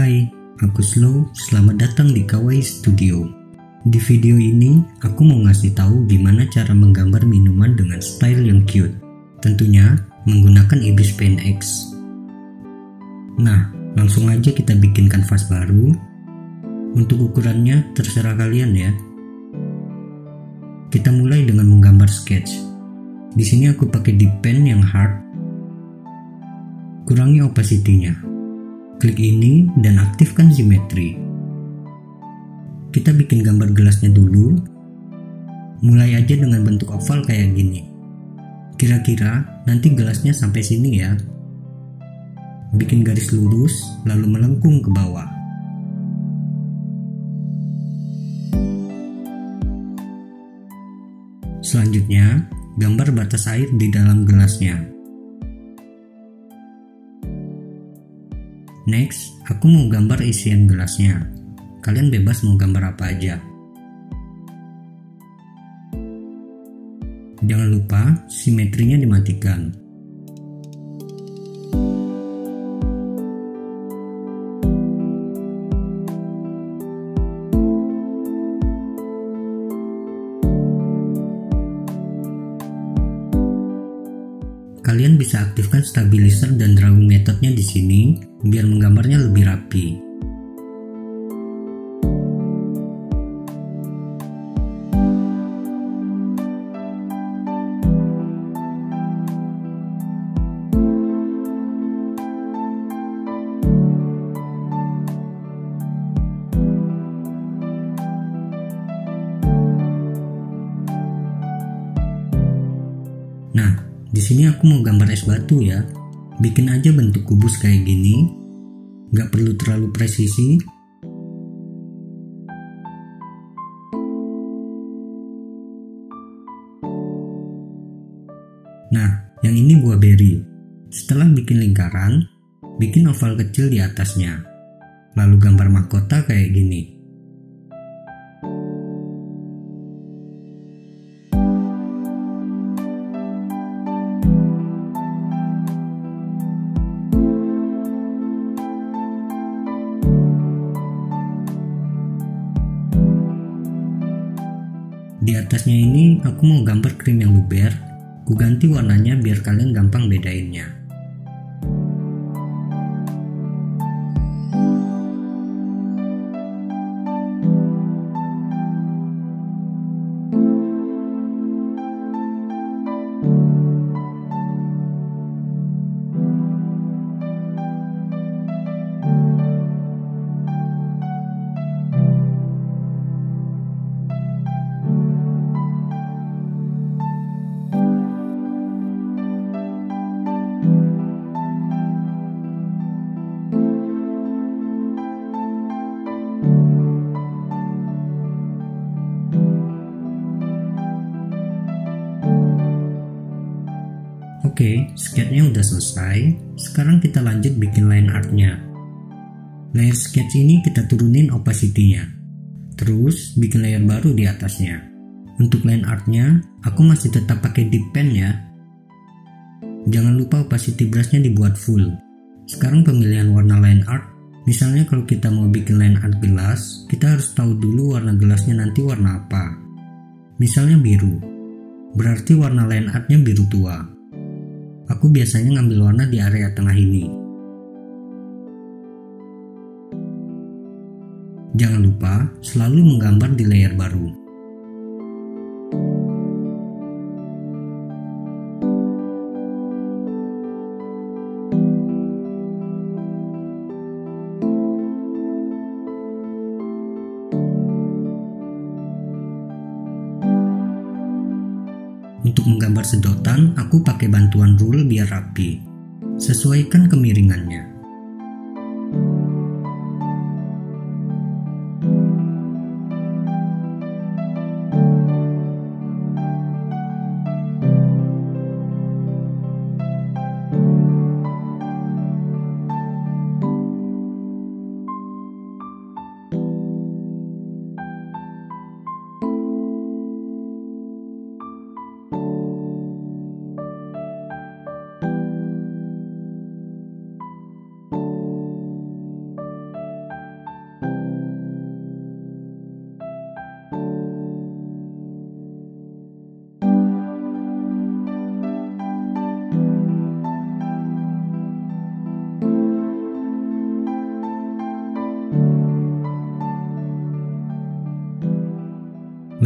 Hai, aku Slow. Selamat datang di Kawaii Studio. Di video ini, aku mau ngasih tahu gimana cara menggambar minuman dengan style yang cute. Tentunya menggunakan Ibis Pen X. Nah, langsung aja kita bikin kanvas baru. Untuk ukurannya terserah kalian ya. Kita mulai dengan menggambar sketch. Di sini aku pakai dip pen yang hard. Kurangi opacity-nya. Klik ini dan aktifkan simetri. Kita bikin gambar gelasnya dulu. Mulai aja dengan bentuk oval kayak gini. Kira-kira nanti gelasnya sampai sini ya. Bikin garis lurus lalu melengkung ke bawah. Selanjutnya, gambar batas air di dalam gelasnya. Next, aku mau gambar isian gelasnya. Kalian bebas mau gambar apa aja. Jangan lupa simetrinya dimatikan. Kalian bisa aktifkan stabilizer dan drawing methodnya di sini biar menggambarnya lebih rapi. Nah, di sini aku mau gambar es batu ya. Bikin aja bentuk kubus kayak gini. Gak perlu terlalu presisi. Nah, yang ini buah beri. Setelah bikin lingkaran, bikin oval kecil di atasnya. Lalu gambar mahkota kayak gini. Di atasnya ini aku mau gambar krim yang luber. Ku ganti warnanya biar kalian gampang bedainnya. Oke, sketchnya udah selesai. Sekarang kita lanjut bikin line artnya. Layer sketch ini kita turunin opacity-nya. Terus bikin layer baru di atasnya. Untuk line artnya, aku masih tetap pakai dip pen ya. Jangan lupa opacity brushnya dibuat full. Sekarang pemilihan warna line art. Misalnya kalau kita mau bikin line art gelas, kita harus tahu dulu warna gelasnya nanti warna apa. Misalnya biru. Berarti warna line artnya biru tua. Aku biasanya ngambil warna di area tengah ini. Jangan lupa selalu menggambar di layer baru. Untuk menggambar sedotan, aku pakai bantuan rule biar rapi. Sesuaikan kemiringannya.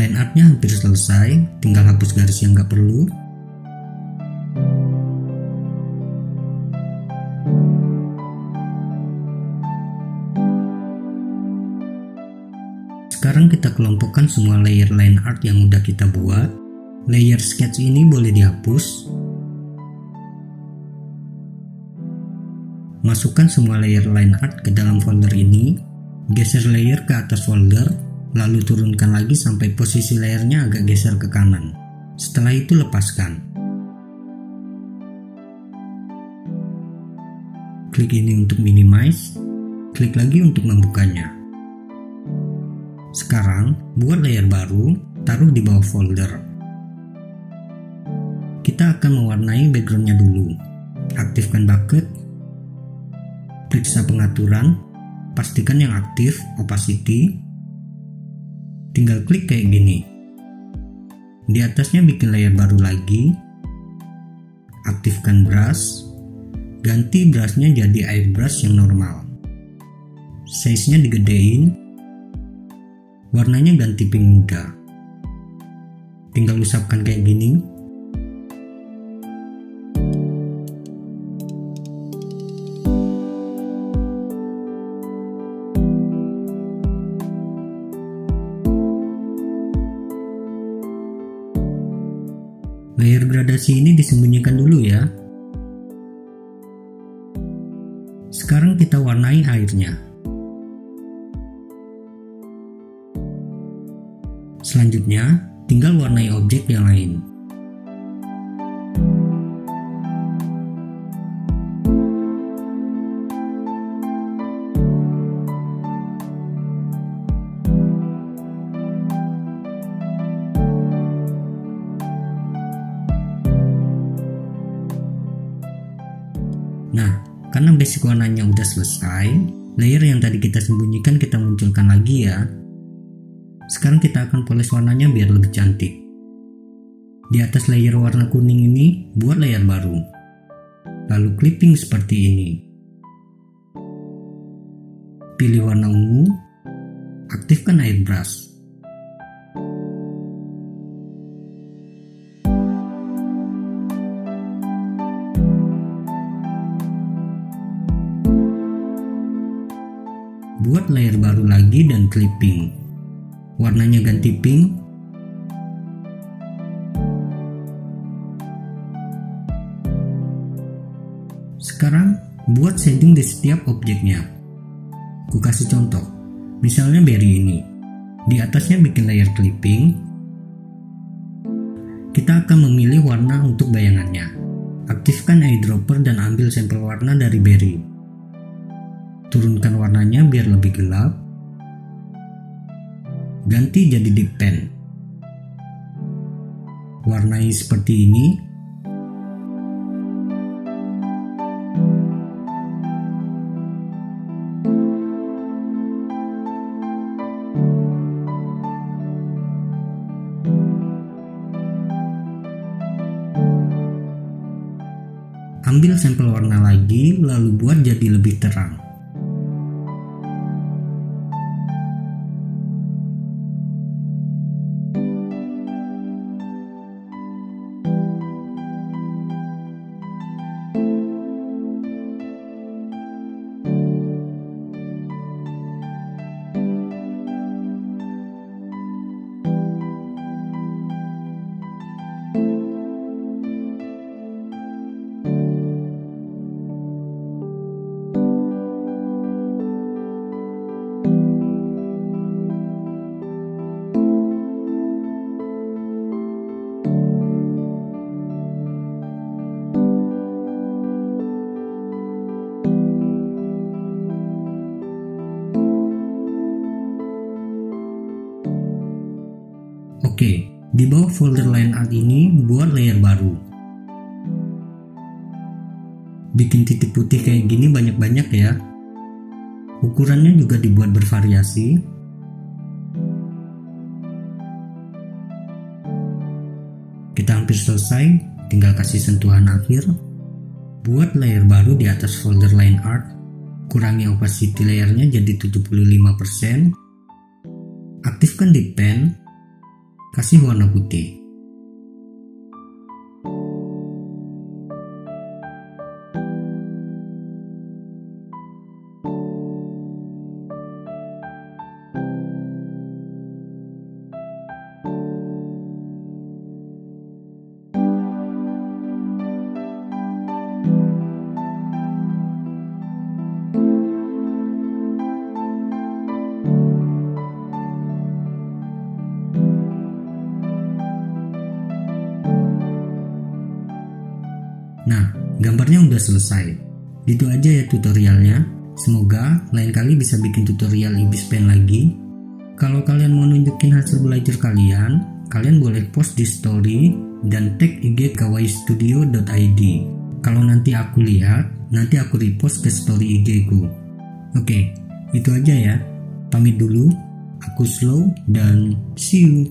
Line artnya hampir selesai, tinggal hapus garis yang gak perlu. Sekarang kita kelompokkan semua layer line art yang udah kita buat. Layer sketch ini boleh dihapus. Masukkan semua layer line art ke dalam folder ini. Geser layer ke atas folder, lalu turunkan lagi sampai posisi layernya agak geser ke kanan. Setelah itu lepaskan. Klik ini untuk minimize, klik lagi untuk membukanya. Sekarang, buat layer baru, taruh di bawah folder. Kita akan mewarnai backgroundnya dulu. Aktifkan bucket, periksa pengaturan, pastikan yang aktif, opacity. Tinggal klik kayak gini. Di atasnya bikin layer baru lagi. Aktifkan brush, ganti brushnya jadi airbrush yang normal. Size-nya digedein. Warnanya ganti pink muda. Tinggal usapkan kayak gini. Layer gradasi ini disembunyikan dulu ya. Sekarang kita warnai airnya. Selanjutnya, tinggal warnai objek yang lain. Nah, karena basic warnanya udah selesai, layer yang tadi kita sembunyikan kita munculkan lagi ya. Sekarang kita akan poles warnanya biar lebih cantik. Di atas layer warna kuning ini, buat layer baru. Lalu clipping seperti ini. Pilih warna ungu, aktifkan airbrush. Buat layer baru lagi dan clipping. Warnanya ganti pink. Sekarang buat shading di setiap objeknya. Ku kasih contoh, misalnya berry ini. Di atasnya bikin layer clipping. Kita akan memilih warna untuk bayangannya. Aktifkan eyedropper dan ambil sampel warna dari berry. Turunkan warnanya biar lebih gelap. Ganti jadi deep pen. Warnai seperti ini. Ambil sampel warna lagi, lalu buat jadi lebih terang. Oke, di bawah folder line art ini buat layer baru. Bikin titik putih kayak gini banyak-banyak ya. Ukurannya juga dibuat bervariasi. Kita hampir selesai, tinggal kasih sentuhan akhir. Buat layer baru di atas folder line art. Kurangi opacity layernya jadi 75%. Aktifkan deep pen. kasih warna putih. Nah, gambarnya udah selesai. Itu aja ya tutorialnya. Semoga lain kali bisa bikin tutorial Ibis Pen lagi. Kalau kalian mau nunjukin hasil belajar kalian boleh post di story dan tag IG kawaistudio.id. Kalau nanti aku lihat, nanti aku repost ke story IG ku. Oke, itu aja ya. Pamit dulu. Aku Slow dan see you.